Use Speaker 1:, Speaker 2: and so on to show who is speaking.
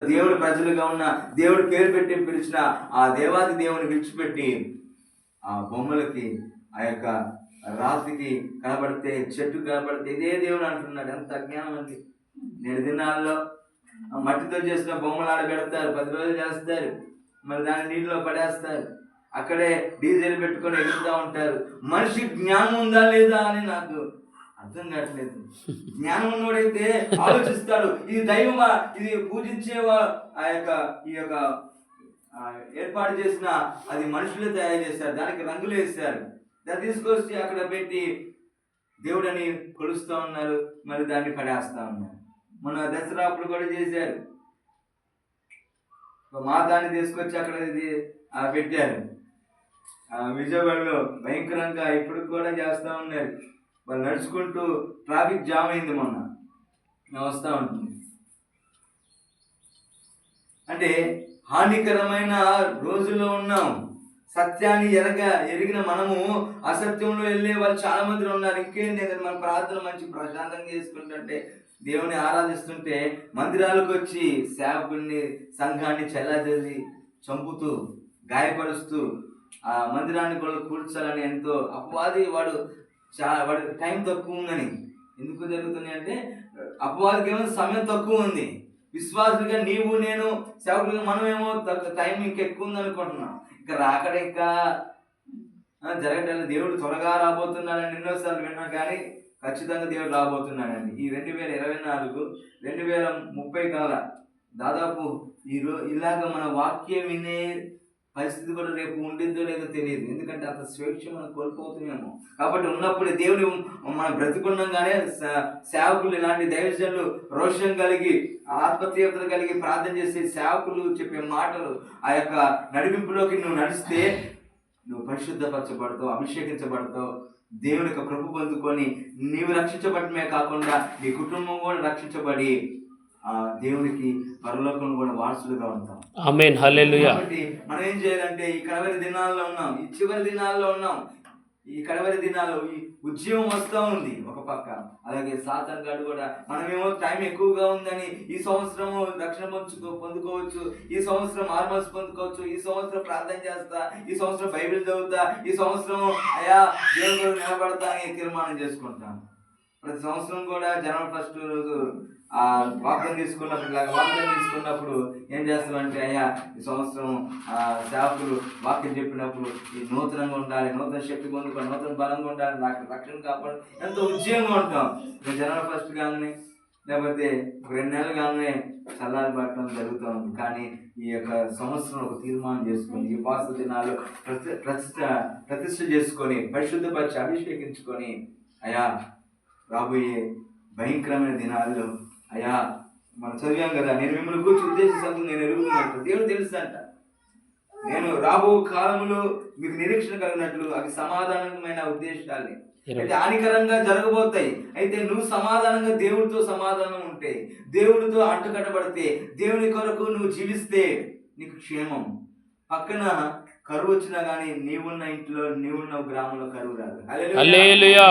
Speaker 1: దేవుడు ప్రజలుగా ఉన్న దేవుడు పేరు పెట్టి పిలిచిన ఆ దేవాది దేవుని విడిచిపెట్టి ఆ బొమ్మలకి, ఆ యొక్క రాతికి కనబడితే, చెట్టు కనబడితే ఇదే దేవుడు అంటున్నాడు. ఎంత అజ్ఞానం అండి! నేటి దినాల్లో మట్టితో చేసిన బొమ్మలు ఆడబెడతారు, 10 రోజులు చేస్తారు, మరి దాన్ని నీటిలో పడేస్తారు, అక్కడే డీజిల్ పెట్టుకొని ఎగురుతూ ఉంటారు. మనిషి జ్ఞానం ఉందా లేదా అని నాకు అర్థం కావట్లేదు. జ్ఞానం ఉన్నోడైతే ఆలోచిస్తాడు, ఇది దైవమా, ఇది పూజించేవా, ఈ యొక్క ఏర్పాటు చేసిన అది మనుషులే తయారు చేశారు, దానికి రంగులు వేశారు, దాన్ని తీసుకొచ్చి అక్కడ పెట్టి దేవుడని కొలుస్తూ ఉన్నారు, మరి దాన్ని పడేస్తా ఉన్నారు. మన దసరా అప్పుడు కూడా చేశారు, మాతాన్ని తీసుకొచ్చి అక్కడ ఇది పెట్టారు. విజయవాడలో భయంకరంగా ఇప్పుడు కూడా చేస్తూ ఉన్నారు. వాళ్ళు నడుచుకుంటూ ట్రాఫిక్ జామ్ అయింది మొన్న, వస్తూ ఉంటుంది. అంటే హానికరమైన రోజుల్లో ఉన్నాం. సత్యాన్ని ఎరిగిన మనము అసత్యంలో వెళ్ళే వాళ్ళు చాలా మంది ఉన్నారు. ఇంకేంటి మన ప్రార్థన మంచి ప్రశాంతంగా చేసుకుంటుంటే, దేవుని ఆరాధిస్తుంటే, మందిరాలకు వచ్చి సేవకుల్ని, సంఘాన్ని చెల్లాచెల్లి చంపుతూ, గాయపరుస్తూ, ఆ మందిరాన్ని కూడా కూర్చాలని ఎంతో అపవాది వాడు టైం తక్కువ ఉందని. ఎందుకు జరుగుతుంది అంటే అపవాదికి ఏమో సమయం తక్కువ ఉంది. విశ్వాసులుగా నీవు నేను సేవకులుగా మనమేమో టైం ఇంకెక్కువ ఉంది అనుకుంటున్నాం. ఇంకా రాకడ ఇంకా జరగటం. దేవుడు త్వరగా రాబోతున్నాడని ఎన్నోసార్లు విన్నా, కానీ ఖచ్చితంగా దేవుడు రాబోతున్నాడండి. ఈ 2024 2030 కల్లా దాదాపు ఇలాగ మన వాక్యం వినే పరిస్థితి కూడా రేపు ఉండిద్దో లేదో తెలియదు. ఎందుకంటే అంత స్వేచ్ఛ మనం కోల్పోతున్నాము. కాబట్టి ఉన్నప్పుడు దేవుని మనం బ్రతికున్నాగానే సేవకులు, ఇలాంటి దైవజనులు రోషం కలిగి, ఆత్మతీవ్రత కలిగి ప్రార్థన చేసే సేవకులు చెప్పే మాటలు, ఆ యొక్క నడిపింపులోకి నువ్వు నడిస్తే నువ్వు పరిశుద్ధపరచబడతావు, అభిషేకించబడతావు, దేవుని యొక్క కృప పొందుకొని నీవు రక్షించబడమే కాకుండా నీ కుటుంబం కూడా రక్షించబడి దేవునికి పరలోకంలో కూడా వారసులుగా ఉంటాం.
Speaker 2: ఆమేన్, హల్లెలూయా.
Speaker 1: కాబట్టి మనం ఏం చేయాలంటే ఈ కడవరి దినాల్లో ఉన్నాం, ఈ చివరి దినాల్లో ఉన్నాం. ఈ కడవరి దినాల్లో ఈ ఉద్యమం వస్తూ ఉంది ఒక పక్క, అలాగే సాతాను గాడు కూడా మనమేమో టైం ఎక్కువగా ఉందని ఈ సంవత్సరము రక్షణ పొందుకోవచ్చు, ఈ సంవత్సరం హార్మోన్స్ పొందుకోవచ్చు, ఈ సంవత్సరం ప్రార్థన చేస్తా, ఈ సంవత్సరం బైబిల్ చదువుతా, ఈ సంవత్సరం దేవుడు నిలబడతా అని తీర్మానం చేసుకుంటాం. ప్రతి సంవత్సరం కూడా జనవరి 1 రోజు వాక్యం తీసుకున్నప్పుడు ఏం చేస్తామంటే, ఈ సంవత్సరం సేవకులు వాక్యం చెప్పినప్పుడు ఈ నూతనంగా ఉండాలి, నూతన శక్తి పొందుకోవాలి, నూతన బలంగా ఉండాలి, నాకు రక్షణ కాపాడు, ఎంతో ఉద్యోగంగా ఉంటాం. జనవరి 1 కానీ లేకపోతే 2 నెలలు కానీ చల్లారి పట్టడం జరుగుతూ ఉంది. కానీ ఈ యొక్క సంవత్సరం ఒక తీర్మానం చేసుకొని, ఈ పాత దినాలు ప్రతిష్ఠ చేసుకొని, పరిశుద్ధపరిచి అభిషేకించుకొని, రాబోయే భయంకరమైన దినాల్లో మనం చదివాం కదా, నేను మిమ్మల్ని కూర్చి ఉద్దేశించు నేను ఎరుగుతున్నట్టు దేవుడు తెలుసంట. నేను రాబో కాలంలో మీకు నిరీక్షణ కలిగినట్లు అవి సమాధానమైన ఉద్దేశాలే, అయితే హానికరంగా జరగబోతాయి. అయితే నువ్వు సమాధానంగా దేవుడితో సమాధానం ఉంటే, దేవుడితో అంటుకట్టబడితే, దేవుని కొరకు నువ్వు జీవిస్తే నీకు క్షేమం. పక్కన కరువు వచ్చినా కానీ నీవున్న ఇంట్లో, నీవున్న గ్రామంలో కరువు రాదు. హల్లెలూయా.